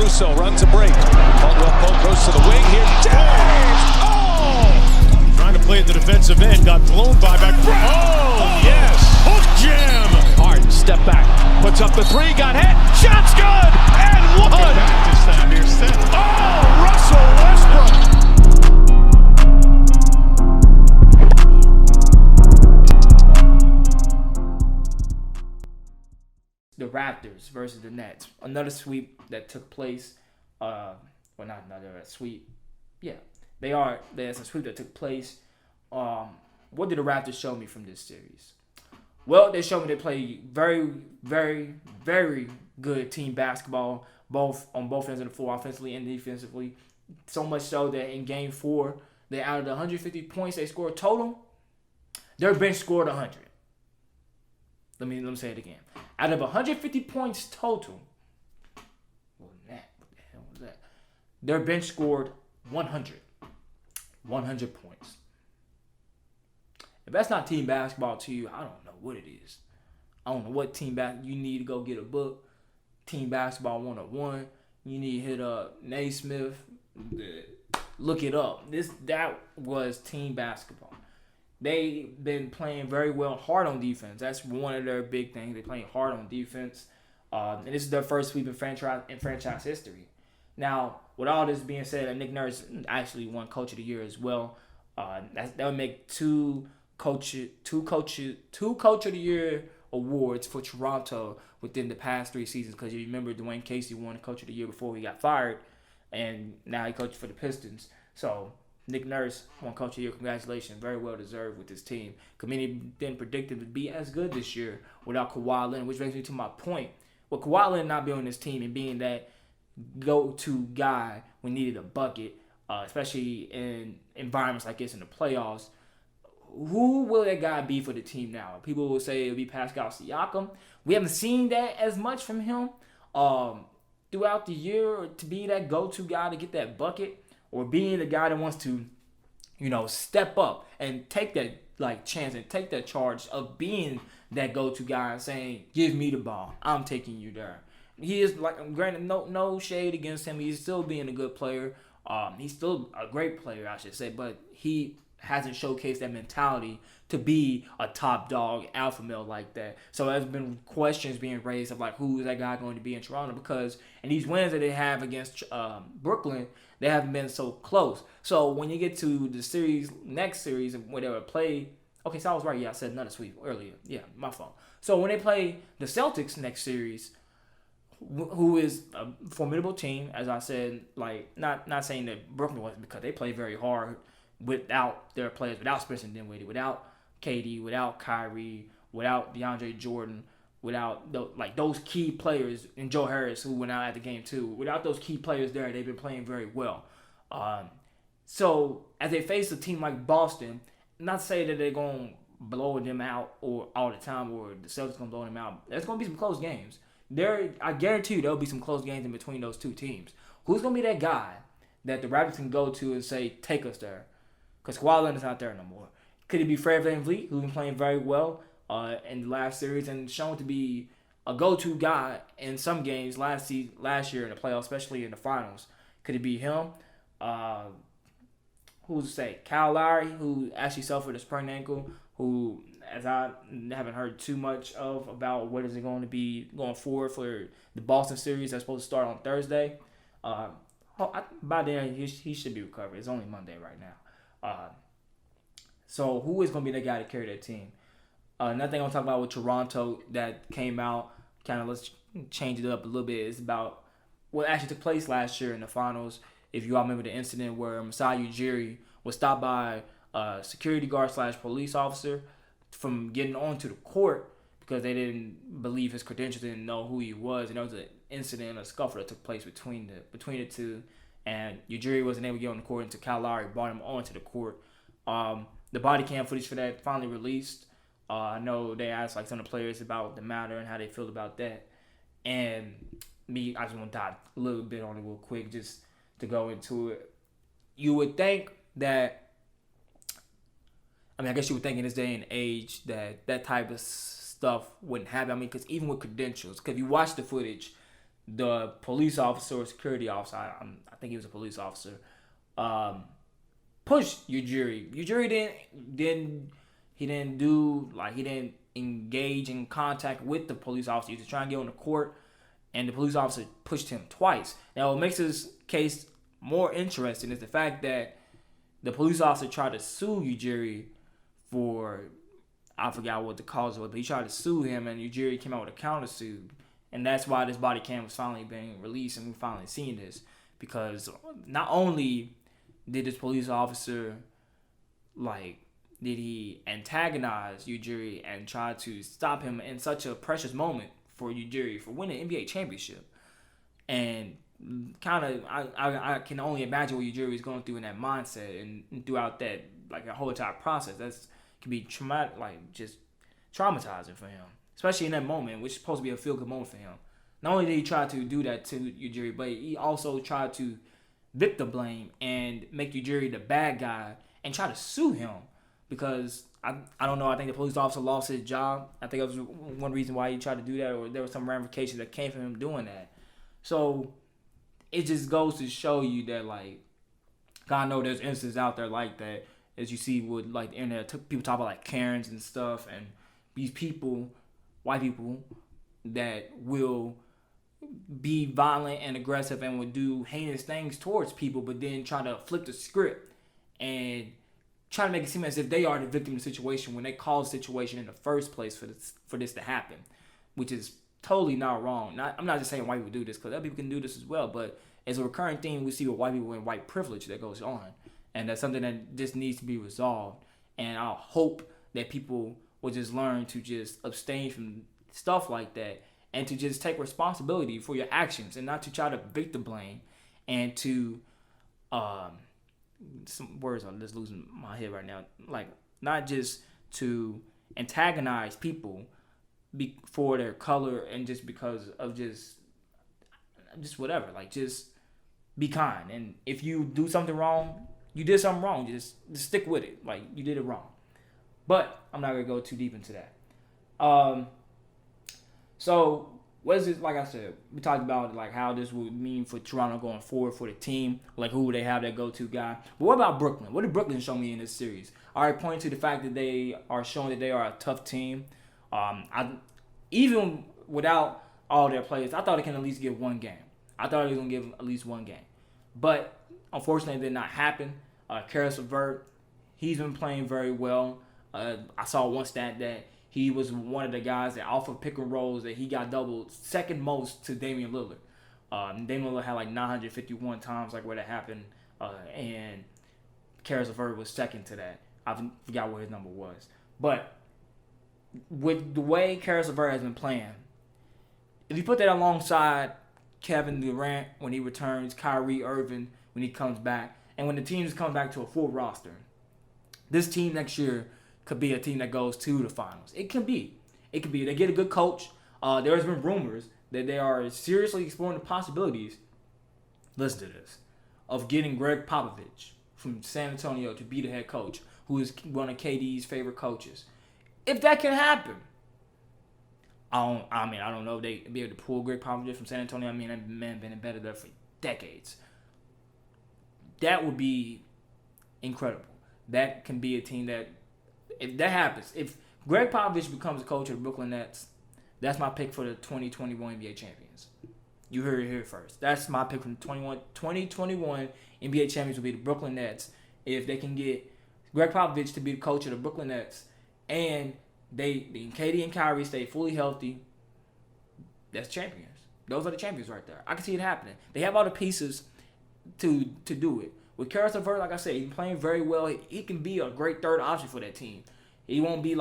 Caruso runs a break. Caldwell Pope goes to the wing here. James! Oh! Trying to play at the defensive end, got blown by back. Oh, yes! Hook jam! Harden, step back, puts up the three, got hit, shot's good, and one! This time here, set. Oh, Russell Westbrook! The Raptors versus the Nets. Another sweep that took place. Well, not another sweep. Yeah, there's a sweep that took place. What did the Raptors show me from this series? Well, they showed me they play very, very, very good team basketball, on both ends of the floor, offensively and defensively. So much so that in Game 4, they out of the 150 points they scored total, their bench scored 100. Let me say it again. Out of 150 points total, what the hell was that? Their bench scored 100. 100 points. If that's not team basketball to you, I don't know what it is. I don't know what team you need to go get a book. Team Basketball 101. You need to hit up Naismith. Look it up. That was team basketball. They've been playing very well, hard on defense. That's one of their big things. They're playing hard on defense. And this is their first sweep in franchise history. Now, with all this being said, Nick Nurse actually won Coach of the Year as well. That would make two Coach of the Year awards for Toronto within the past 3 seasons. Because you remember Dwayne Casey won Coach of the Year before he got fired, and now he coaches for the Pistons. So Nick Nurse won Coach of the Year. Congratulations. Very well deserved with this team. Committee didn't predict it to be as good this year without Kawhi Leonard, which brings me to my point. With Kawhi Leonard not being on this team and being that go-to guy when needed a bucket, especially in environments like this in the playoffs, who will that guy be for the team now? People will say it'll be Pascal Siakam. We haven't seen that as much from him throughout the year to be that go-to guy to get that bucket, or being the guy that wants to, step up and take that chance and take that charge of being that go-to guy and saying, "Give me the ball. I'm taking you there." He is, granted, no shade against him. He's still being a good player. He's still a great player, I should say, but he hasn't showcased that mentality to be a top dog alpha male like that. So there's been questions being raised of who is that guy going to be in Toronto, because in these wins that they have against Brooklyn, they haven't been so close. So when you get to the next series where they would play, okay, so I was right. Yeah, I said another sweep earlier. Yeah, my fault. So when they play the Celtics next series, who is a formidable team, as I said, not saying that Brooklyn wasn't, because they play very hard without their players, without Spencer Dinwiddie, without KD, without Kyrie, without DeAndre Jordan, without those key players, and Joe Harris, who went out at the game too. Without those key players there, they've been playing very well. So as they face a team like Boston, not to say that they're going to blow them out or all the time, or the Celtics going to blow them out. There's going to be some close games. I guarantee you there'll be some close games in between those two teams. Who's going to be that guy that the Raptors can go to and say, "Take us there"? Because Kawhi Leonard's not there no more. Could it be Fred VanVleet, who's been playing very well in the last series and shown to be a go-to guy in some games last year in the playoffs, especially in the finals? Could it be him? Who's to say? Kyle Lowry, who actually suffered a sprained ankle, who, as I haven't heard too much about what is it going to be going forward for the Boston series that's supposed to start on Thursday. By then, he should be recovered. It's only Monday right now. So who is going to be the guy to carry that team? Another thing I want to talk about with Toronto that came out, let's change it up a little bit, is about what actually took place last year in the finals. If you all remember the incident where Masai Ujiri was stopped by a security guard / police officer from getting onto the court because they didn't believe his credentials, didn't know who he was, and there was an incident, a scuffle that took place between the two, and Ujiri wasn't able to get on the court until Kyle Lowry brought him onto the court. The body cam footage for that finally released. I know they asked some of the players about the matter and how they feel about that, and I just want to dive a little bit on it real quick just to go into it. You would think that, I guess you would think in this day and age that type of stuff wouldn't happen. Because even with credentials, because if you watch the footage, the police officer or security officer, I think he was a police officer, pushed Ujiri. Ujiri didn't engage in contact with the police officer. He was trying to get on the court, and the police officer pushed him twice. Now, what makes this case more interesting is the fact that the police officer tried to sue Ujiri for, I forgot what the cause was, but he tried to sue him, and Ujiri came out with a countersuit. And that's why this body cam was finally being released, and we finally seen this. Because not only did this police officer, did he antagonize Ujiri and try to stop him in such a precious moment for Ujiri for winning the NBA championship. And kind of, I can only imagine what Ujiri was going through in that mindset and throughout that, the whole entire process. That's can be traumatic, just traumatizing for him, especially in that moment, which is supposed to be a feel-good moment for him. Not only did he try to do that to Ujiri, but he also tried to victim blame and make Ujiri the bad guy and try to sue him because I don't know. I think the police officer lost his job. I think that was one reason why he tried to do that, or there was some ramifications that came from him doing that. So it just goes to show you that, God know there's instances out there like that, as you see with the internet. People talk about Karens and stuff, and these people, white people, that will be violent and aggressive and would do heinous things towards people, but then try to flip the script and try to make it seem as if they are the victim of the situation when they caused the situation in the first place for this to happen, which is totally not wrong. I'm not just saying white people do this, because other people can do this as well, but it's a recurring theme we see with white people and white privilege that goes on, and that's something that just needs to be resolved. And I hope that people will just learn to just abstain from stuff like that and to just take responsibility for your actions and not to try to victim blame and to some words I'm just losing my head right now, not just to antagonize people for their color and just because of just whatever. Just be kind, and if you do something wrong, you did something wrong, just stick with it. You did it wrong. But I'm not gonna go too deep into that. So what is it? Like I said, we talked about how this would mean for Toronto going forward for the team. Who would they have that go-to guy? But what about Brooklyn? What did Brooklyn show me in this series? I already pointed to the fact that they are showing that they are a tough team. Even without all their players, I thought they can at least get one game. I thought they was gonna give them at least one game, but unfortunately, it did not happen. Karis LeVert, he's been playing very well. I saw one stat that he was one of the guys that off of pick and rolls that he got doubled second most to Damian Lillard. Damian Lillard had 951 times where that happened, and Karis LeVert was second to that. I forgot what his number was. But with the way Karis LeVert has been playing, if you put that alongside Kevin Durant when he returns, Kyrie Irving when he comes back, and when the teams come back to a full roster, this team next year could be a team that goes to the finals. It can be. They get a good coach. There has been rumors that they are seriously exploring the possibilities, listen to this, of getting Greg Popovich from San Antonio to be the head coach, who is one of KD's favorite coaches. If that can happen, I don't know if they'd be able to pull Greg Popovich from San Antonio. That man been embedded there for decades. That would be incredible. That can be a team that, if that happens, if Greg Popovich becomes a coach of the Brooklyn Nets, that's my pick for the 2021 NBA champions. You heard it here first. That's my pick from the 2021 NBA champions will be the Brooklyn Nets. If they can get Greg Popovich to be the coach of the Brooklyn Nets, and KD and Kyrie stay fully healthy, that's champions. Those are the champions right there. I can see it happening. They have all the pieces to do it. With Karis LeVert, like I said, he's playing very well. He can be a great third option for that team. He won't be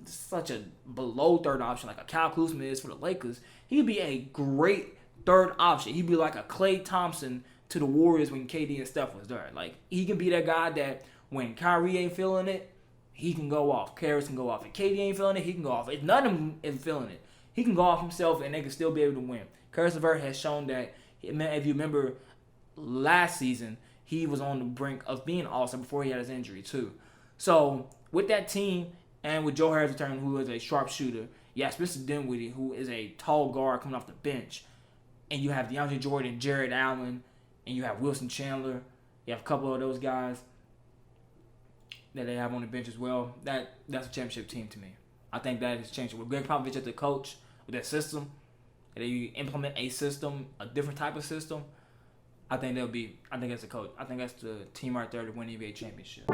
such a below third option like a Kyle Kuzma is for the Lakers. He'd be a great third option. He'd be like a Klay Thompson to the Warriors when KD and Steph was there. He can be that guy that when Kyrie ain't feeling it, he can go off. Karis can go off. If KD ain't feeling it, he can go off. If none of them is feeling it, he can go off himself and they can still be able to win. Karis LeVert has shown that, if you remember last season, he was on the brink of being All-Star before he had his injury too. So with that team and with Joe Harris returning, who is a sharpshooter, Spencer Dinwiddie, who is a tall guard coming off the bench, and you have DeAndre Jordan, Jared Allen, and you have Wilson Chandler. You have a couple of those guys that they have on the bench as well. That's a championship team to me. I think that is changing. With Greg Popovich as the coach, with that system, and they implement a system, a different type of system, I think that's the coach. I think that's the team right there to win the NBA championship.